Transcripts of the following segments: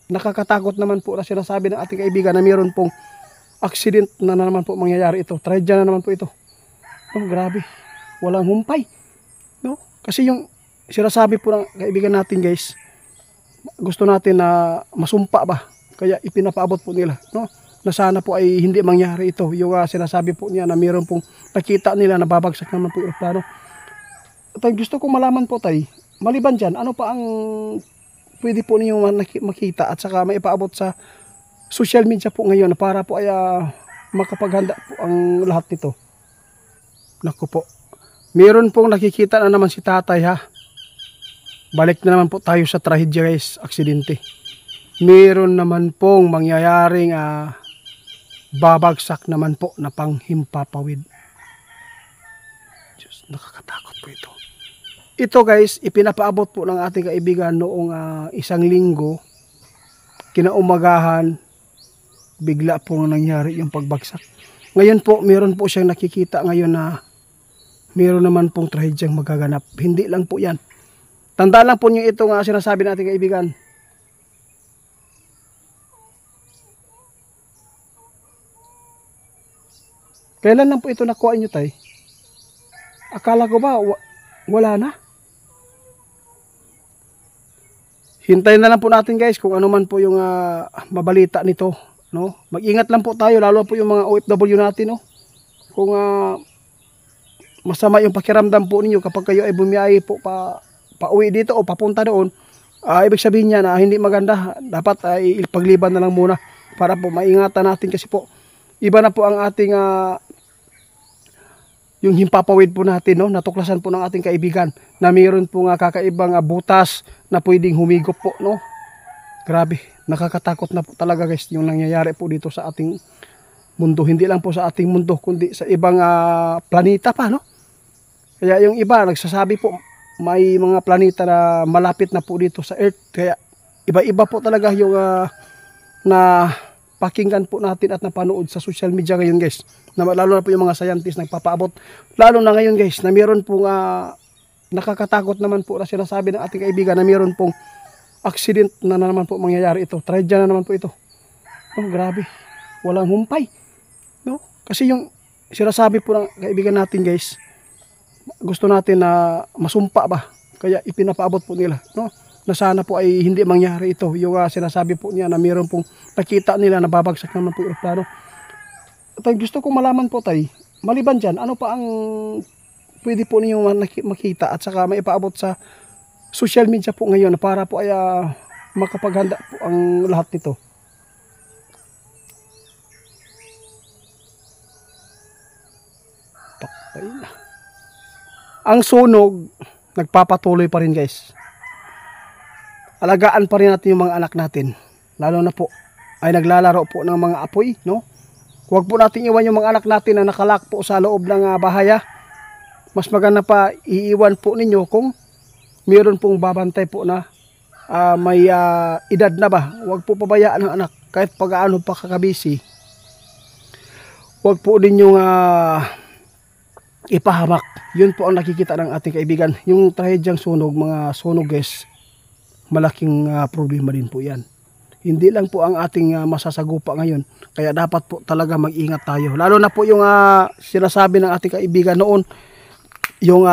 nakakatakot naman po na sinasabi ng ating kaibigan na mayroon pong accident na naman po mangyayari ito. Tragedya na naman po ito. Oh, grabe. Walang humpay. No? Kasi yung sinasabi po ng kaibigan natin guys, gusto natin na masumpa ba? Kaya ipinapaabot po nila. No? Na sana po ay hindi mangyari ito. Yung sinasabi po niya na mayroon pong nakita nila na babagsak naman po yung aeroplano. Tay, gusto kong malaman po tay, maliban dyan, ano pa ang pwede po ninyong makita at saka maipaabot sa social media po ngayon para po ay makapaghanda po ang lahat nito. Naku po, meron pong nakikita na naman si tatay ha. Balik na naman po tayo sa trahedya guys, aksidente. Meron naman pong mangyayaring babagsak naman po na panghimpapawid. Diyos, nakakatakot po ito. Ito guys, ipinapaabot po ng ating kaibigan noong isang linggo, kinaumagahan, bigla po nangyari yung pagbagsak. Ngayon po, meron po siyang nakikita ngayon na meron naman pong trahedyang magaganap. Hindi lang po yan. Tandaan lang po niyo ito nga sinasabi natin kaibigan. Kailan lang po ito nakuha niyo tay? Akala ko ba wala na? Hintayin na lang po natin guys kung ano man po yung mabalita nito, no? Mag-ingat lang po tayo lalo po yung mga OFW natin, no? Kung masama yung pakiramdam po ninyo kapag kayo ay bumiyahe po pauwi dito o papunta doon, ibig sabihin niya na hindi maganda. Dapat ay ipagliban na lang muna para po maingatan natin kasi po iba na po ang ating yung himpapawid po natin, no? Natuklasan po ng ating kaibigan na mayroon po kakaibang butas na pwedeng humigop po, no? Grabe, nakakatakot na po talaga guys yung nangyayari po dito sa ating mundo. Hindi lang po sa ating mundo kundi sa ibang planeta pa, no? Kaya yung iba nagsasabi po may mga planeta na malapit na po dito sa Earth. Kaya iba-iba po talaga yung na pakinggan po natin at napanood sa social media ngayon guys. Lalo na po yung mga scientists nagpapaabot. Lalo na ngayon guys na mayroon pong nakakatakot naman po na sinasabi ng ating kaibigan na mayroon pong accident na naman po mangyayari ito. Tragedya na naman po ito. Oh, grabe. Walang humpay. No? Kasi yung sinasabi po ng kaibigan natin guys, gusto natin na masumpa ba? Kaya ipinapaabot po nila. No? Na sana po ay hindi mangyari ito. Yung sinasabi po niya na mayroon pong nakita nila na babagsak naman po yung aeroplano. Tay, gusto kong malaman po tay, maliban dyan, ano pa ang pwede po ninyong makita at saka maipaabot sa social media po ngayon para po ay makapaghanda po ang lahat nito. Patay na. Ang sunog, nagpapatuloy pa rin guys. Alagaan pa rin natin yung mga anak natin. Lalo na po ay naglalaro po ng mga apoy, no? Huwag po natin iwan yung mga anak natin na nakalak po sa loob ng bahay. Mas maganda pa iiwan po ninyo kung mayroon pong babantay po na may edad na ba. Huwag po pabayaan ng anak kahit pag-aano pa kakabisi. Huwag po ninyong ipahamak. Yun po ang nakikita ng ating kaibigan. Yung trahedyang sunog, mga sunog guys, malaking problema din po yan. Hindi lang po ang ating masasagupa ngayon. Kaya dapat po talaga mag-ingat tayo. Lalo na po yung sinasabi ng ating kaibigan noon, yung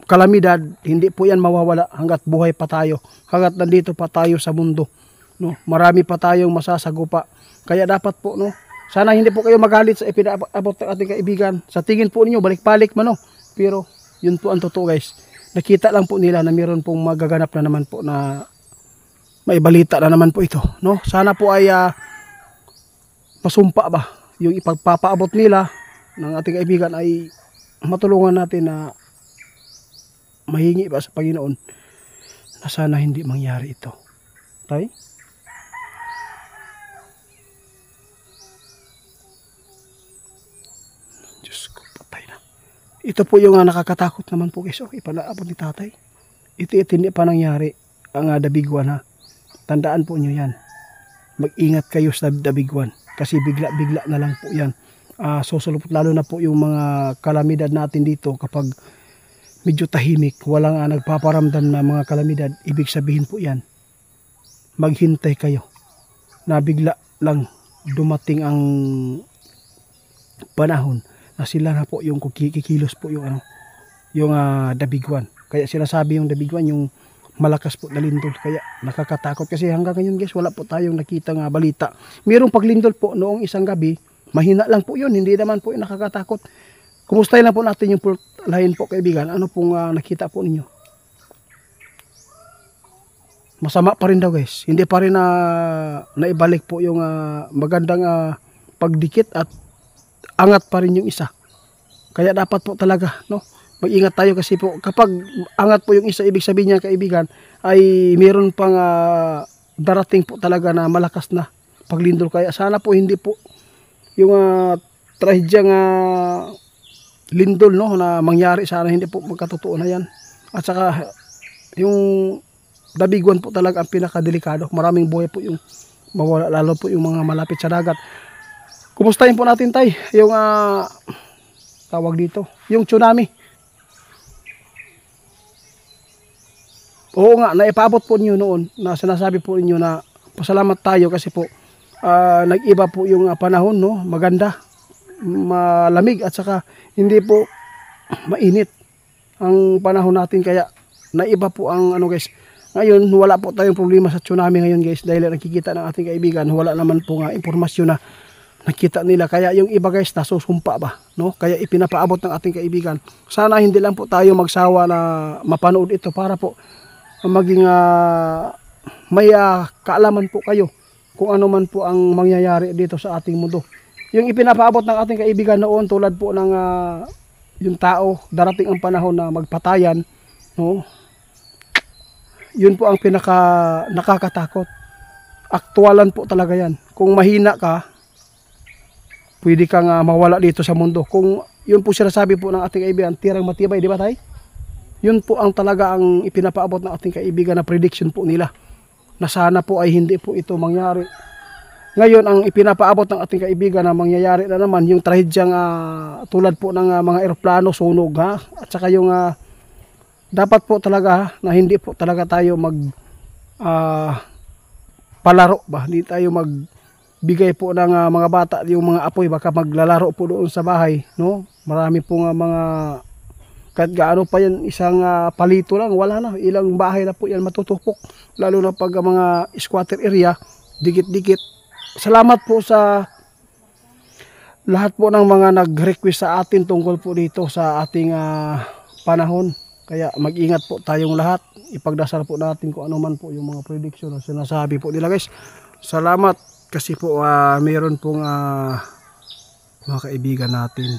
kalamidad, hindi po yan mawawala hanggat buhay pa tayo. Hanggat nandito pa tayo sa mundo. No? Marami pa tayong masasagupa. Kaya dapat po, no? Sana hindi po kayo magalit sa ipinaabot ng ating kaibigan. Sa tingin po ninyo, balik-balik man, no? Pero yun po ang totoo guys. Nakita lang po nila na mayroon pong magaganap na naman po na may balita na naman po ito, no? Sana po ay masumpa ba yung ipagpapaabot nila ng ating kaibigan ay matulungan natin na mahingi ba sa Panginoon na sana hindi mangyari ito. Okay? Diyos ko, patay na. Ito po yung nakakatakot naman po guys. Oh, ipanaabot ni tatay. Ito hindi pa nangyari ang dabiguan ha. Tandaan po nyo yan. Mag-ingat kayo sa dabiguan. Kasi bigla-bigla na lang po yan. Susulupot lalo na po yung mga kalamidad natin dito kapag medyo tahimik. Walang nagpaparamdam na mga kalamidad. Ibig sabihin po yan. maghintay kayo na bigla lang dumating ang panahon na sila na po yung kikilos po yung yung dabiguan. Kaya sila sabi yung dabiguan yung malakas po na lindol, kaya nakakatakot kasi hanggang ngayon guys wala po tayong nakita nga balita. Mayroong paglindol po noong isang gabi, mahina lang po yun, hindi naman po yung nakakatakot. Kumustahin lang po natin yung lahin po kaibigan, ano pong nakita po ninyo? Masama pa rin daw guys, hindi pa rin naibalik po yung magandang pagdikit at angat pa rin yung isa. Kaya dapat po talaga mag-ingat tayo kasi po kapag angat po yung isa, ibig sabihin niya kaibigan ay meron pang darating po talaga na malakas na paglindol. Kaya sana po hindi po yung trahedyang lindol na mangyari, sana hindi po magkatotoo na yan. At saka yung dabiguan po talaga ang pinakadelikado, maraming buhay po yung mawala, lalo po yung mga malapit sa dagat. Kumustahin po natin tay yung tawag dito, yung tsunami. Oo nga, naipaabot po niyo noon na sinasabi po niyo na pasalamat tayo kasi po nag-iba po yung panahon, maganda, malamig at saka hindi po mainit ang panahon natin, kaya naiba po ang guys. Ngayon wala po tayong problema sa tsunami ngayon guys dahil nakikita ng ating kaibigan, wala naman po nga impormasyon na nakita nila, kaya yung iba guys nasusumpa ba, kaya ipinapaabot ng ating kaibigan. Sana hindi lang po tayo magsawa na mapanood ito para po maging may kaalaman po kayo kung ano man po ang mangyayari dito sa ating mundo. Yung ipinapaabot ng ating kaibigan noon tulad po ng yung tao, darating ang panahon na magpatayan, yun po ang pinaka nakakatakot. Aktualan po talaga yan. Kung mahina ka, pwede kang mawala dito sa mundo. Kung yun po sinasabi po ng ating kaibigan, tirang matibay, di ba tay? Yun po ang talaga ang ipinapaabot ng ating kaibigan na prediction po nila, na sana po ay hindi po ito mangyari. Ngayon ang ipinapaabot ng ating kaibigan na mangyayari na naman yung trahedyang tulad po ng mga eroplano sunog at saka yung dapat po talaga na hindi po talaga tayo mag palaro ba, hindi tayo magbigay po ng mga bata, yung mga apoy baka maglalaro po doon sa bahay, marami po mga kahit gaano pa yan, isang palito lang, wala na, ilang bahay na po yan matutupok, lalo na pag mga squatter area, dikit-dikit. Salamat po sa lahat po ng mga nag-request sa atin tungkol po dito sa ating panahon. Kaya mag-ingat po tayong lahat, ipagdasal po natin kung ano man po yung mga prediction na sinasabi po nila guys. Salamat kasi po meron pong mga kaibigan natin